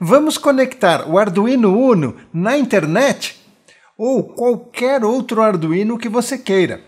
Vamos conectar o Arduino Uno na internet ou qualquer outro Arduino que você queira.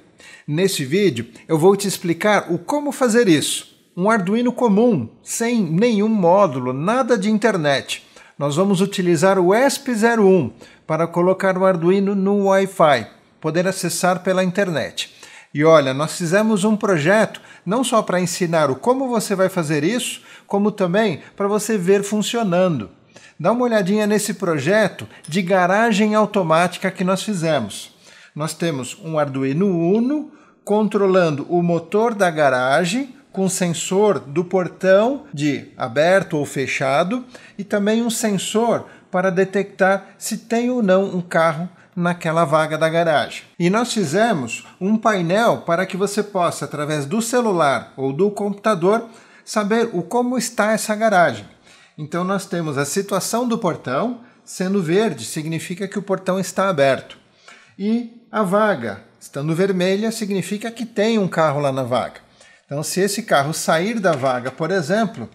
Neste vídeo eu vou te explicar o como fazer isso. Um Arduino comum, sem nenhum módulo, nada de internet. Nós vamos utilizar o ESP01 para colocar o Arduino no Wi-Fi, poder acessar pela internet. E olha, nós fizemos um projeto não só para ensinar o como você vai fazer isso, como também para você ver funcionando. Dá uma olhadinha nesse projeto de garagem automática que nós fizemos. Nós temos um Arduino Uno controlando o motor da garagem, com sensor do portão de aberto ou fechado e também um sensor para detectar se tem ou não um carro naquela vaga da garagem. E nós fizemos um painel para que você possa, através do celular ou do computador, saber o como está essa garagem. Então nós temos a situação do portão, sendo verde significa que o portão está aberto. E a vaga, estando vermelha, significa que tem um carro lá na vaga. Então, se esse carro sair da vaga, por exemplo,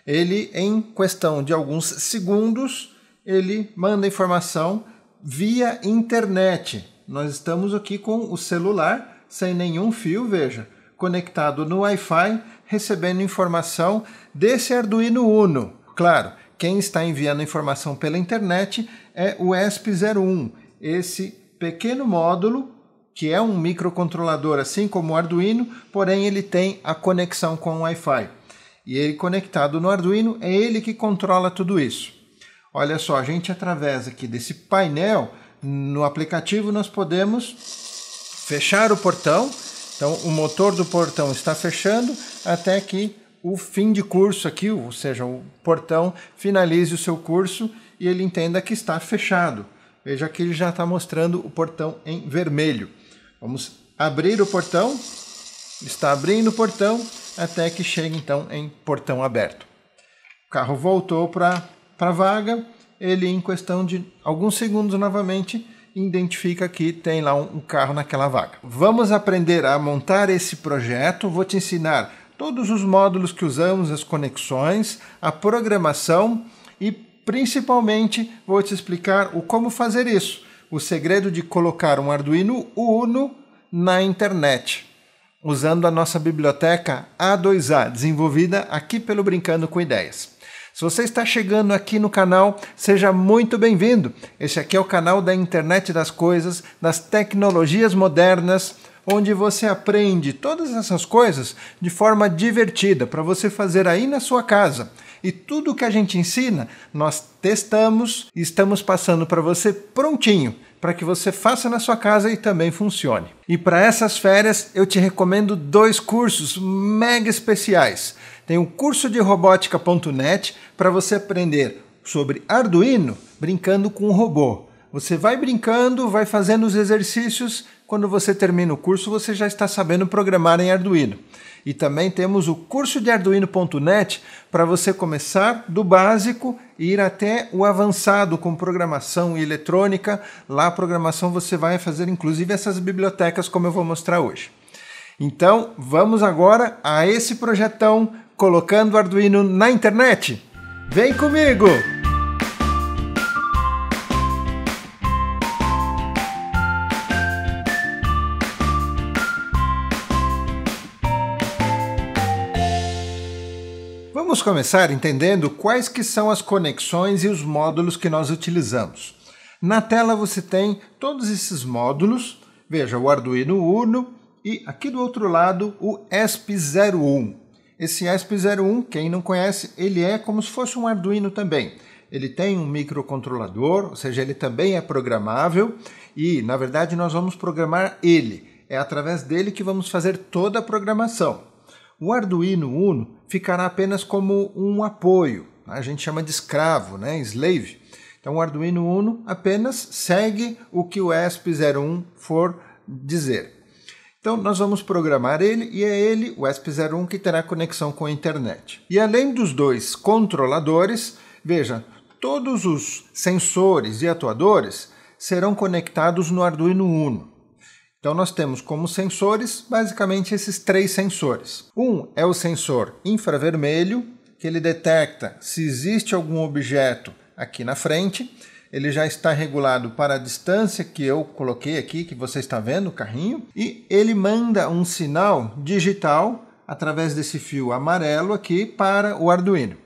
ele, em questão de alguns segundos, ele manda informação via internet. Nós estamos aqui com o celular, sem nenhum fio, veja, conectado no Wi-Fi, recebendo informação desse Arduino Uno. Claro, quem está enviando informação pela internet é o ESP01, esse pequeno módulo, que é um microcontrolador assim como o Arduino, porém ele tem a conexão com o Wi-Fi. E ele conectado no Arduino, é ele que controla tudo isso. Olha só, a gente através aqui desse painel, no aplicativo nós podemos fechar o portão. Então o motor do portão está fechando até que o fim de curso aqui, ou seja, o portão finalize o seu curso e ele entenda que está fechado. Veja que ele já está mostrando o portão em vermelho. Vamos abrir o portão, está abrindo o portão até que chegue então em portão aberto. O carro voltou para a vaga, ele em questão de alguns segundos novamente identifica que tem lá um carro naquela vaga. Vamos aprender a montar esse projeto, vou te ensinar todos os módulos que usamos, as conexões, a programação e principalmente vou te explicar o como fazer isso. O segredo de colocar um Arduino Uno na internet, usando a nossa biblioteca A2A, desenvolvida aqui pelo Brincando com Ideias. Se você está chegando aqui no canal, seja muito bem-vindo. Este aqui é o canal da internet das coisas, das tecnologias modernas, onde você aprende todas essas coisas de forma divertida, para você fazer aí na sua casa. E tudo que a gente ensina, nós testamos e estamos passando para você prontinho, para que você faça na sua casa e também funcione. E para essas férias, eu te recomendo 2 cursos mega especiais. Tem o curso de robótica.net para você aprender sobre Arduino brincando com o robô. Você vai brincando, vai fazendo os exercícios, quando você termina o curso você já está sabendo programar em Arduino. E também temos o curso de Arduino.net para você começar do básico e ir até o avançado com programação e eletrônica. Lá a programação você vai fazer inclusive essas bibliotecas como eu vou mostrar hoje. Então vamos agora a esse projetão colocando o Arduino na internet. Vem comigo! Vamos começar entendendo quais que são as conexões e os módulos que nós utilizamos. Na tela você tem todos esses módulos, veja o Arduino Uno e aqui do outro lado o ESP01. Esse ESP01, quem não conhece, ele é como se fosse um Arduino também. Ele tem um microcontrolador, ou seja, ele também é programável e, na verdade, nós vamos programar ele. É através dele que vamos fazer toda a programação. O Arduino Uno ficará apenas como um apoio, a gente chama de escravo, né? Slave. Então o Arduino Uno apenas segue o que o ESP01 for dizer. Então nós vamos programar ele e é ele, o ESP01, que terá conexão com a internet. E além dos 2 controladores, veja, todos os sensores e atuadores serão conectados no Arduino Uno. Então nós temos como sensores basicamente esses 3 sensores. Um é o sensor infravermelho, que ele detecta se existe algum objeto aqui na frente. Ele já está regulado para a distância que eu coloquei aqui, que você está vendo, o carrinho. E ele manda um sinal digital através desse fio amarelo aqui para o Arduino.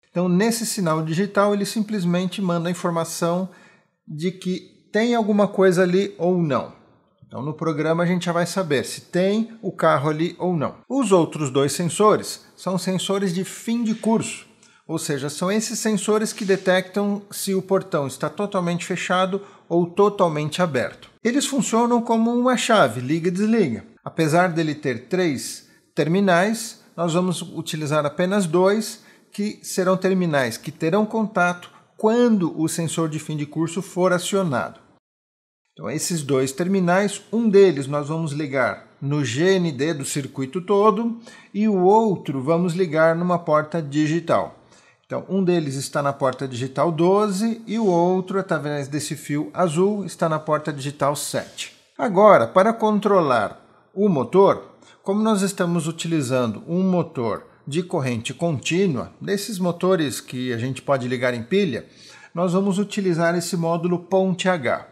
Então, nesse sinal digital, ele simplesmente manda a informação de que tem alguma coisa ali ou não. Então, no programa a gente já vai saber se tem o carro ali ou não. Os outros dois sensores são sensores de fim de curso. Ou seja, são esses sensores que detectam se o portão está totalmente fechado ou totalmente aberto. Eles funcionam como uma chave, liga e desliga. Apesar dele ter 3 terminais, nós vamos utilizar apenas 2, que serão terminais que terão contato quando o sensor de fim de curso for acionado. Então, esses 2 terminais, um deles nós vamos ligar no GND do circuito todo e o outro vamos ligar numa porta digital. Então, um deles está na porta digital 12 e o outro, através desse fio azul, está na porta digital 7. Agora, para controlar o motor, como nós estamos utilizando um motor de corrente contínua, desses motores que a gente pode ligar em pilha, nós vamos utilizar esse módulo Ponte H.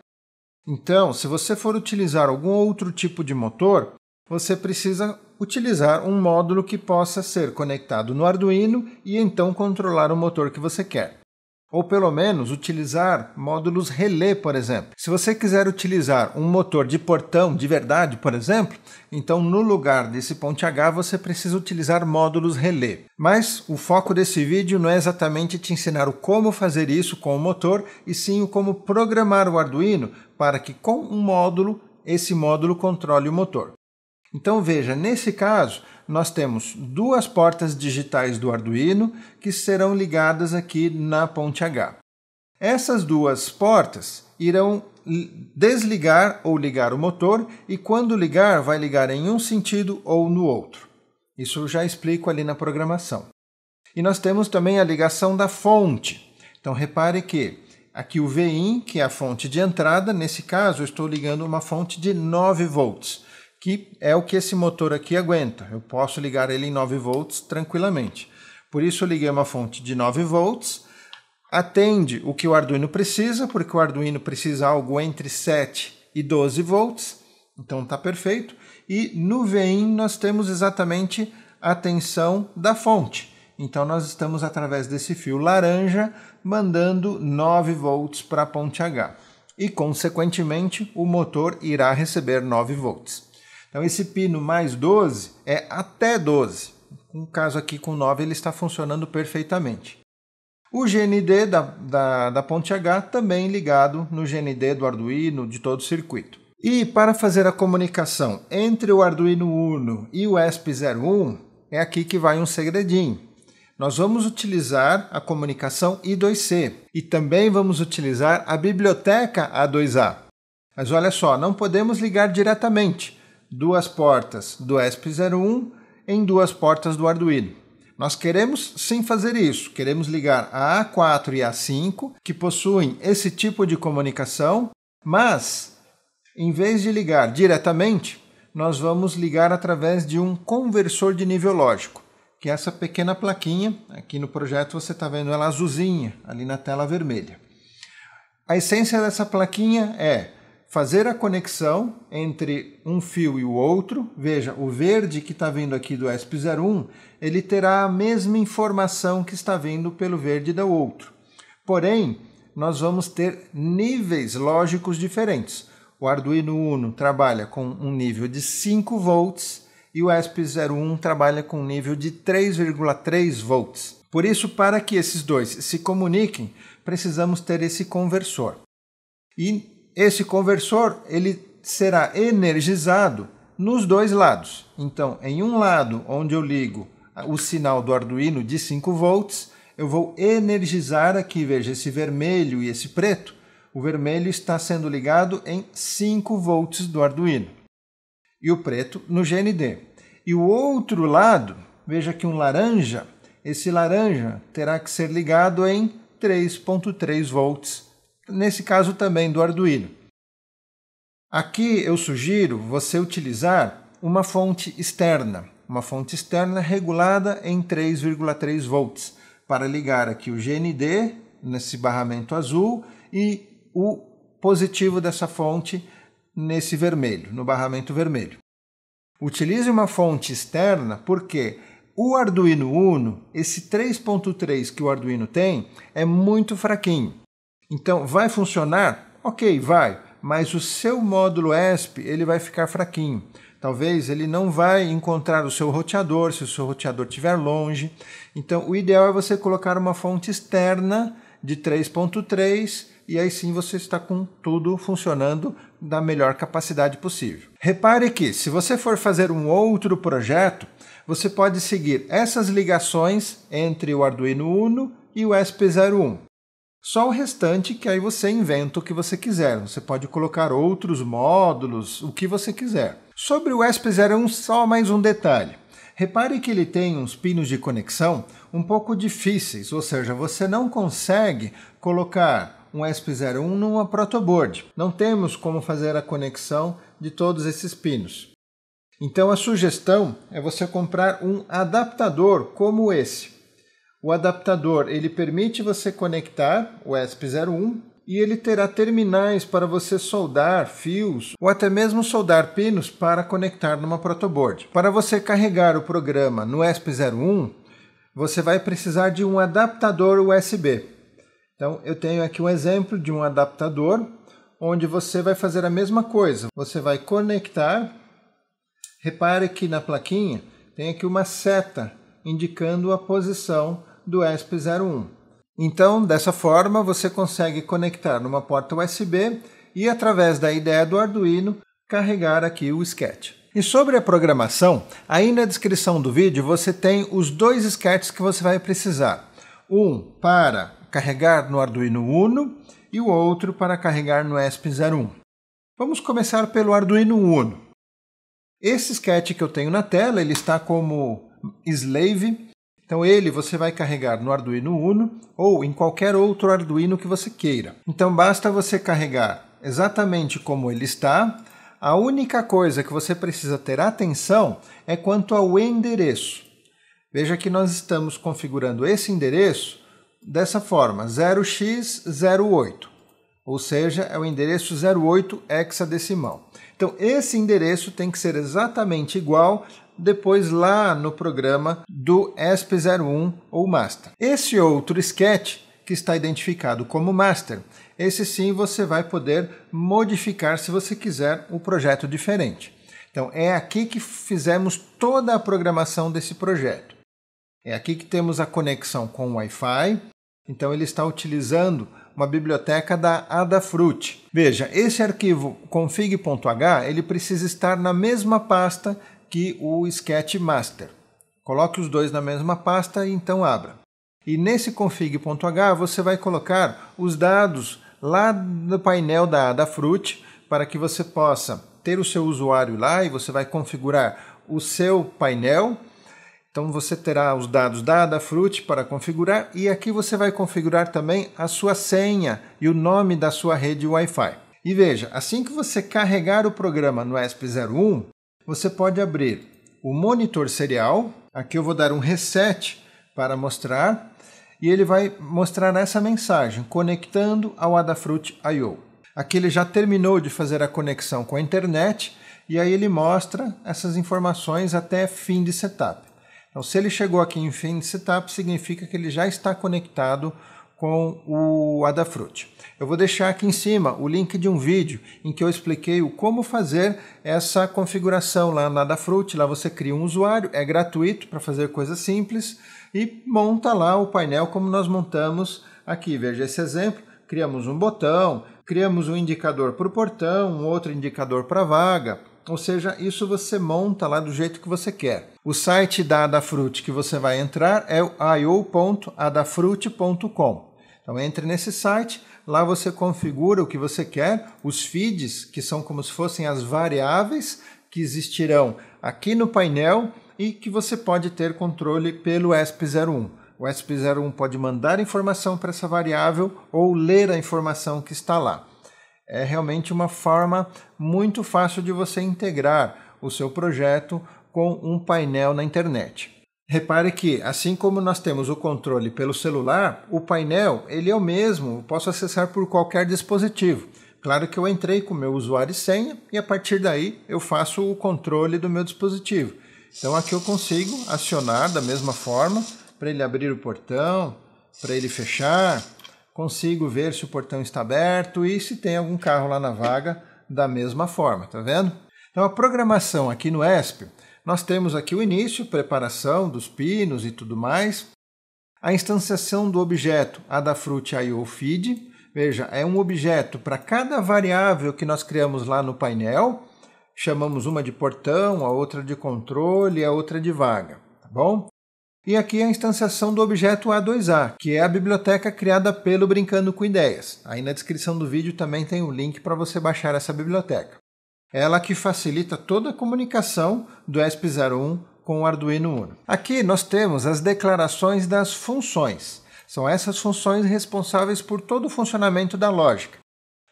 Então, se você for utilizar algum outro tipo de motor, você precisa utilizar um módulo que possa ser conectado no Arduino e então controlar o motor que você quer. Ou pelo menos utilizar módulos relé, por exemplo. Se você quiser utilizar um motor de portão de verdade, por exemplo, então no lugar desse Ponte H você precisa utilizar módulos relé. Mas o foco desse vídeo não é exatamente te ensinar o como fazer isso com o motor, e sim o como programar o Arduino para que com um módulo, esse módulo controle o motor. Então veja, nesse caso, nós temos 2 portas digitais do Arduino que serão ligadas aqui na Ponte H. Essas 2 portas irão desligar ou ligar o motor e quando ligar, vai ligar em um sentido ou no outro. Isso eu já explico ali na programação. E nós temos também a ligação da fonte. Então repare que aqui o Vin, que é a fonte de entrada, nesse caso eu estou ligando uma fonte de 9 volts. Que é o que esse motor aqui aguenta. Eu posso ligar ele em 9 volts tranquilamente. Por isso eu liguei uma fonte de 9 volts, atende o que o Arduino precisa, porque o Arduino precisa algo entre 7 e 12 volts, então está perfeito. E no Vin nós temos exatamente a tensão da fonte. Então nós estamos através desse fio laranja mandando 9 volts para a Ponte H. E consequentemente o motor irá receber 9 volts. Então, esse pino mais 12 é até 12. No caso aqui com 9, ele está funcionando perfeitamente. O GND da Ponte H também ligado no GND do Arduino de todo o circuito. E para fazer a comunicação entre o Arduino Uno e o ESP01, é aqui que vai um segredinho. Nós vamos utilizar a comunicação I2C e também vamos utilizar a biblioteca A2A. Mas olha só, não podemos ligar diretamente 2 portas do ESP01 em 2 portas do Arduino. Nós queremos sim fazer isso, queremos ligar a A4 e a A5, que possuem esse tipo de comunicação, mas em vez de ligar diretamente, nós vamos ligar através de um conversor de nível lógico, que é essa pequena plaquinha, aqui no projeto você está vendo ela azulzinha, ali na tela vermelha. A essência dessa plaquinha é fazer a conexão entre um fio e o outro. Veja, o verde que está vindo aqui do ESP01, ele terá a mesma informação que está vindo pelo verde do outro. Porém, nós vamos ter níveis lógicos diferentes. O Arduino Uno trabalha com um nível de 5 volts e o ESP01 trabalha com um nível de 3,3 volts. Por isso, para que esses dois se comuniquem, precisamos ter esse conversor. E esse conversor ele será energizado nos 2 lados. Então, em um lado, onde eu ligo o sinal do Arduino de 5 volts, eu vou energizar aqui, veja, esse vermelho e esse preto. O vermelho está sendo ligado em 5 volts do Arduino e o preto no GND. E o outro lado, veja que um laranja, esse laranja terá que ser ligado em 3,3 volts, nesse caso também do Arduino. Aqui eu sugiro você utilizar uma fonte externa regulada em 3,3 volts, para ligar aqui o GND nesse barramento azul e o positivo dessa fonte nesse vermelho, no barramento vermelho. Utilize uma fonte externa porque o Arduino Uno, esse 3.3 que o Arduino tem, é muito fraquinho. Então, vai funcionar? Ok, vai, mas o seu módulo ESP ele vai ficar fraquinho. Talvez ele não vai encontrar o seu roteador, se o seu roteador estiver longe. Então, o ideal é você colocar uma fonte externa de 3.3 e aí sim você está com tudo funcionando da melhor capacidade possível. Repare que, se você for fazer um outro projeto, você pode seguir essas ligações entre o Arduino Uno e o ESP01. Só o restante que aí você inventa o que você quiser. Você pode colocar outros módulos, o que você quiser. Sobre o ESP01, só mais um detalhe. Repare que ele tem uns pinos de conexão um pouco difíceis, ou seja, você não consegue colocar um ESP01 numa protoboard. Não temos como fazer a conexão de todos esses pinos. Então a sugestão é você comprar um adaptador como esse. O adaptador ele permite você conectar o ESP01 e ele terá terminais para você soldar fios ou até mesmo soldar pinos para conectar numa protoboard. Para você carregar o programa no ESP01, você vai precisar de um adaptador USB. Então eu tenho aqui um exemplo de um adaptador onde você vai fazer a mesma coisa. Você vai conectar. Repare que na plaquinha tem aqui uma seta indicando a posição do ESP01. Então, dessa forma, você consegue conectar numa porta USB e, através da IDE do Arduino, carregar aqui o sketch. E sobre a programação, aí na descrição do vídeo você tem os dois sketches que você vai precisar. Um para carregar no Arduino Uno e o outro para carregar no ESP01. Vamos começar pelo Arduino Uno. Esse sketch que eu tenho na tela, ele está como slave. Então ele você vai carregar no Arduino Uno ou em qualquer outro Arduino que você queira. Então basta você carregar exatamente como ele está. A única coisa que você precisa ter atenção é quanto ao endereço. Veja que nós estamos configurando esse endereço dessa forma, 0x08. Ou seja, é o endereço 08 hexadecimal. Então esse endereço tem que ser exatamente igual depois lá no programa do ESP01 ou Master. Esse outro sketch que está identificado como Master, esse sim você vai poder modificar se você quiser um projeto diferente. Então é aqui que fizemos toda a programação desse projeto. É aqui que temos a conexão com o Wi-Fi. Então ele está utilizando uma biblioteca da Adafruit. Veja, esse arquivo config.h ele precisa estar na mesma pasta que o Sketch Master. Coloque os dois na mesma pasta e então abra. E nesse config.h você vai colocar os dados lá no painel da Adafruit para que você possa ter o seu usuário lá e você vai configurar o seu painel. Então você terá os dados da Adafruit para configurar e aqui você vai configurar também a sua senha e o nome da sua rede Wi-Fi. E veja, assim que você carregar o programa no ESP01, você pode abrir o monitor serial. Aqui eu vou dar um reset para mostrar e ele vai mostrar essa mensagem, conectando ao Adafruit I/O. Aqui ele já terminou de fazer a conexão com a internet e aí ele mostra essas informações até fim de setup. Então, se ele chegou aqui em fim de setup, significa que ele já está conectado com o Adafruit. Eu vou deixar aqui em cima o link de um vídeo em que eu expliquei como fazer essa configuração lá na Adafruit. Lá você cria um usuário, é gratuito para fazer coisas simples e monta lá o painel como nós montamos aqui. Veja esse exemplo, criamos um botão, criamos um indicador para o portão, um outro indicador para a vaga. Ou seja, isso você monta lá do jeito que você quer. O site da Adafruit que você vai entrar é o io.adafruit.com. Então entre nesse site, lá você configura o que você quer, os feeds, que são como se fossem as variáveis que existirão aqui no painel e que você pode ter controle pelo ESP01. O ESP01 pode mandar informação para essa variável ou ler a informação que está lá. É realmente uma forma muito fácil de você integrar o seu projeto com um painel na internet. Repare que, assim como nós temos o controle pelo celular, o painel ele é o mesmo, eu posso acessar por qualquer dispositivo. Claro que eu entrei com o meu usuário e senha e a partir daí eu faço o controle do meu dispositivo. Então aqui eu consigo acionar da mesma forma para ele abrir o portão, para ele fechar, consigo ver se o portão está aberto e se tem algum carro lá na vaga da mesma forma, tá vendo? Então a programação aqui no ESP, nós temos aqui o início, preparação dos pinos e tudo mais, a instanciação do objeto Adafruit IO Feed. Veja, é um objeto para cada variável que nós criamos lá no painel. Chamamos uma de portão, a outra de controle, a outra de vaga, tá bom? E aqui a instanciação do objeto A2A, que é a biblioteca criada pelo Brincando com Ideias. Aí na descrição do vídeo também tem um link para você baixar essa biblioteca. Ela que facilita toda a comunicação do ESP01 com o Arduino Uno. Aqui nós temos as declarações das funções. São essas funções responsáveis por todo o funcionamento da lógica.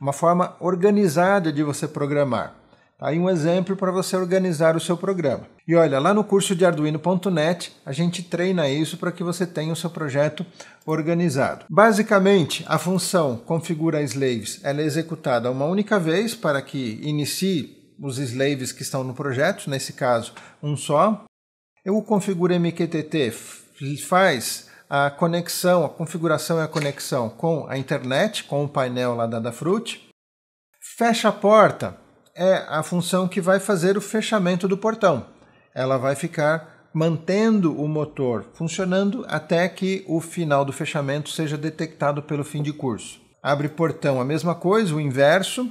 Uma forma organizada de você programar. Aí um exemplo para você organizar o seu programa. E olha, lá no curso de Arduino.net, a gente treina isso para que você tenha o seu projeto organizado. Basicamente, a função configura slaves ela é executada uma única vez para que inicie os slaves que estão no projeto, nesse caso, um só. O configura MQTT faz a conexão, a configuração e a conexão com a internet, com o painel lá da Adafruit. Fecha a porta é a função que vai fazer o fechamento do portão. Ela vai ficar mantendo o motor funcionando até que o final do fechamento seja detectado pelo fim de curso. Abre portão, a mesma coisa, o inverso.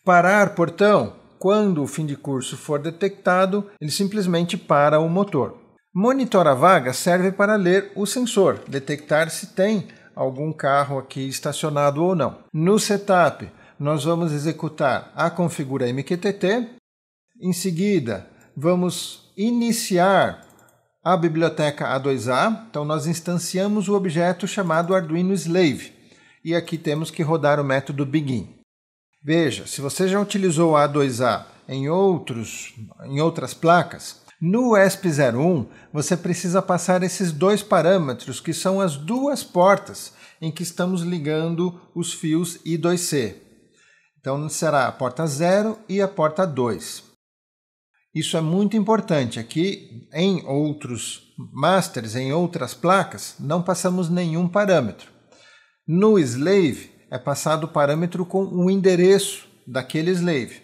Parar portão, quando o fim de curso for detectado, ele simplesmente para o motor. Monitora vaga serve para ler o sensor, detectar se tem algum carro aqui estacionado ou não. No setup, nós vamos executar a configura MQTT. Em seguida, vamos iniciar a biblioteca A2A. Então, nós instanciamos o objeto chamado Arduino Slave. E aqui temos que rodar o método begin. Veja, se você já utilizou a A2A em outras placas, no ESP01 você precisa passar esses dois parâmetros, que são as duas portas em que estamos ligando os fios I2C. Então será a porta 0 e a porta 2. Isso é muito importante. Aqui em outros masters, em outras placas, não passamos nenhum parâmetro. No slave é passado o parâmetro com o endereço daquele slave.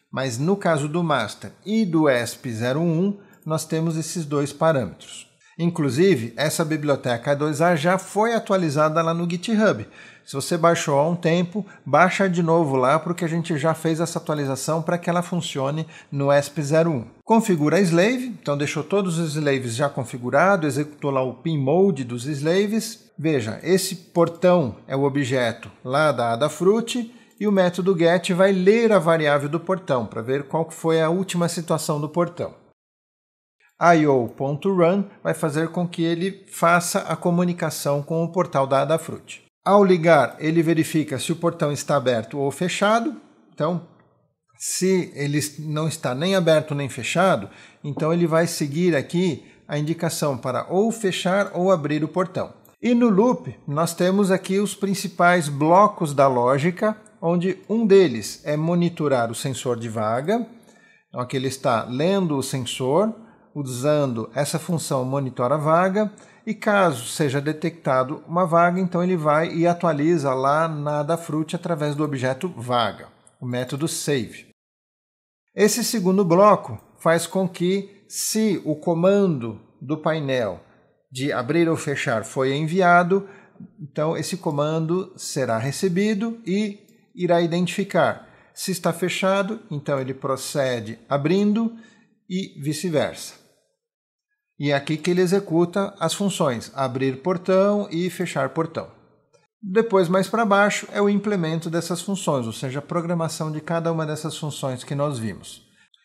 Mas no caso do master e do ESP01, nós temos esses dois parâmetros. Inclusive, essa biblioteca A2A já foi atualizada lá no GitHub. Se você baixou há um tempo, baixa de novo lá, porque a gente já fez essa atualização para que ela funcione no ESP01. Configura a slave, então deixou todos os slaves já configurados, executou lá o pin mode dos slaves. Veja, esse portão é o objeto lá da Adafruit e o método get vai ler a variável do portão para ver qual foi a última situação do portão. io.run vai fazer com que ele faça a comunicação com o portal da Adafruit. Ao ligar, ele verifica se o portão está aberto ou fechado. Então, se ele não está nem aberto nem fechado, então ele vai seguir aqui a indicação para ou fechar ou abrir o portão. E no loop, nós temos aqui os principais blocos da lógica, onde um deles é monitorar o sensor de vaga. Então, aqui ele está lendo o sensor, usando essa função monitora vaga, e caso seja detectado uma vaga, então ele vai e atualiza lá na Adafruit através do objeto vaga, o método save. Esse segundo bloco faz com que, se o comando do painel de abrir ou fechar foi enviado, então esse comando será recebido e irá identificar. Se está fechado, então ele procede abrindo e vice-versa. E é aqui que ele executa as funções abrir portão e fechar portão. Depois, mais para baixo, é o implemento dessas funções, ou seja, a programação de cada uma dessas funções que nós vimos.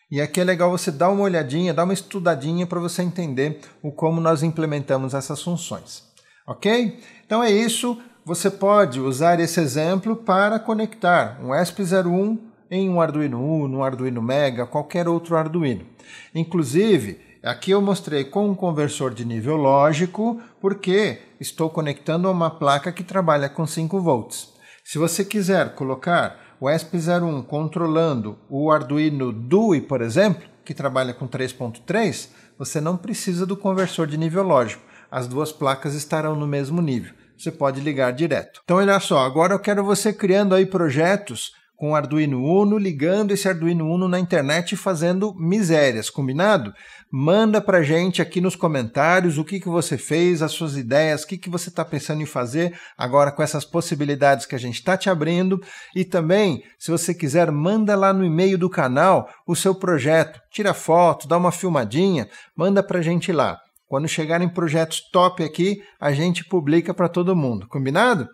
E aqui é legal você dar uma olhadinha, dar uma estudadinha para você entender como nós implementamos essas funções. Ok? Então é isso. Você pode usar esse exemplo para conectar um ESP01 em um Arduino Uno, um Arduino Mega, qualquer outro Arduino. Inclusive, Aqui eu mostrei com um conversor de nível lógico, porque estou conectando a uma placa que trabalha com 5 volts. Se você quiser colocar o ESP01 controlando o Arduino DUI, por exemplo, que trabalha com 3.3, você não precisa do conversor de nível lógico. As duas placas estarão no mesmo nível. Você pode ligar direto. Então, olha só, agora eu quero você criando aí projetos com o Arduino Uno, ligando esse Arduino Uno na internet e fazendo misérias, combinado? Manda pra gente aqui nos comentários o que você fez, as suas ideias, o que você está pensando em fazer agora com essas possibilidades que a gente está te abrindo. E também, se você quiser, manda lá no e-mail do canal o seu projeto. Tira foto, dá uma filmadinha, manda pra gente lá. Quando chegarem projetos top aqui, a gente publica para todo mundo, combinado?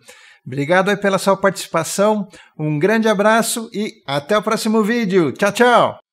Obrigado aí pela sua participação, um grande abraço e até o próximo vídeo. Tchau, tchau!